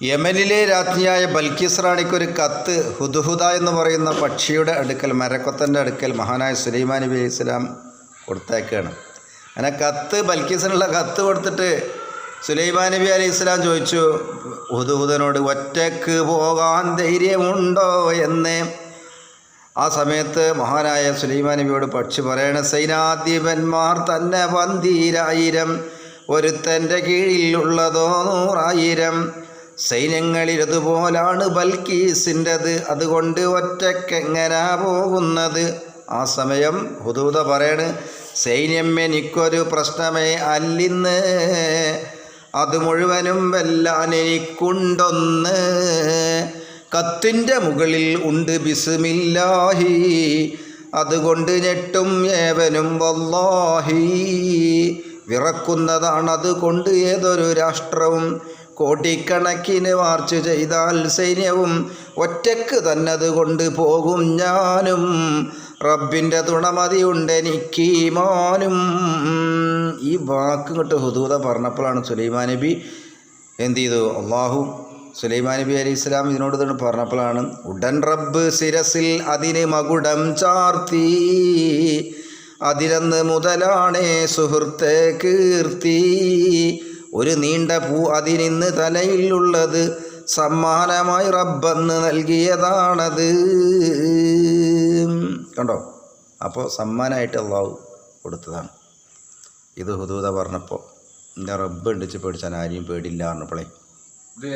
യമനിലെ രാജ്ഞിയായ ബൽക്കീസ് റാണിക്കൊരു കത്ത് ഹുദ്ഹുദ എന്ന് പറയുന്ന പക്ഷിയുടെ അടുക്കൽ, മരക്കൊത്തൻ്റെ അടുക്കൽ മഹാനായ സുലൈമാൻ നബി അലൈഹി സ്വലാം കൊടുത്തേക്കാണ്. അങ്ങനെ കത്ത്, ബൽക്കീസിനുള്ള കത്ത് കൊടുത്തിട്ട് സുലൈമാൻ നബി അലൈഹി സ്വലാം ചോദിച്ചു ഹുദ്ഹുദനോട്, ഒറ്റക്ക് പോകാൻ ധൈര്യമുണ്ടോ എന്ന്. ആ സമയത്ത് മഹാനായ സുലൈമാൻ നബിയോട് പക്ഷി പറയണ, സൈനാധിപന്മാർ തന്നെ 10000, ഒരുത്തൻ്റെ കീഴിലുള്ളതോ 100,000. സൈന്യങ്ങളിലതുപോലാണ് ബൽക്കീസിൻ്റെത്, അതുകൊണ്ട് ഒറ്റക്കെങ്ങനാ പോകുന്നത്. ആ സമയം ഹുദ്ഹുദ പറയണ്, സൈന്യം എനിക്കൊരു പ്രശ്നമേ അല്ലിന്ന്, അത് മുഴുവനും വെല്ലാൻ എനിക്കുണ്ടൊന്ന്. കത്തിൻ്റെ മുകളിൽ ഉണ്ട് ബിസ്മില്ലാഹി, അതുകൊണ്ട് ഞെട്ടും ഏവനും വല്ലാഹി. വിറക്കുന്നതാണതുകൊണ്ട് ഏതൊരു രാഷ്ട്രവും, കോടിക്കണക്കിന് മാർച്ച് ചെയ്താൽ സൈന്യവും, ഒറ്റക്ക് തന്നത് കൊണ്ട് പോകും ഞാനും, റബ്ബിൻ്റെ തുണമതിയുണ്ട് എനിക്കീമാനും. ഈ വാക്ക് കേട്ട് ഹുദ്ഹുദ പറഞ്ഞപ്പോഴാണ് സുലൈമാൻ നബി എന്ത് ചെയ്തു, അള്ളാഹു സുലൈമാൻ നബി അലൈഹി സ്വലാം ഇതിനോട് തന്നെ പറഞ്ഞപ്പോഴാണ്, ഉടൻ റബ്ബ് ശിരസിൽ അതിന് മകുടം ചാർത്തി, അതിലന്ന് മുതലാണേ സുഹൃത്തെ കീർത്തി. ഒരു നീണ്ട പൂ അതിനിന്ന് തലയിലുള്ളത്, സമ്മാനമായി റബ്ബന്ന് നൽകിയതാണത്. കണ്ടോ, അപ്പോൾ സമ്മാനമായിട്ട് അള്ളാഹു കൊടുത്തതാണ്. ഇത് ഹുദ്ഹുദ പറഞ്ഞപ്പോൾ എൻ്റെ റബ്ബ് ഉണ്ടിച്ച് പേടിച്ചാൽ ആരെയും പേടില്ല പറഞ്ഞപ്പോഴേ ഇത്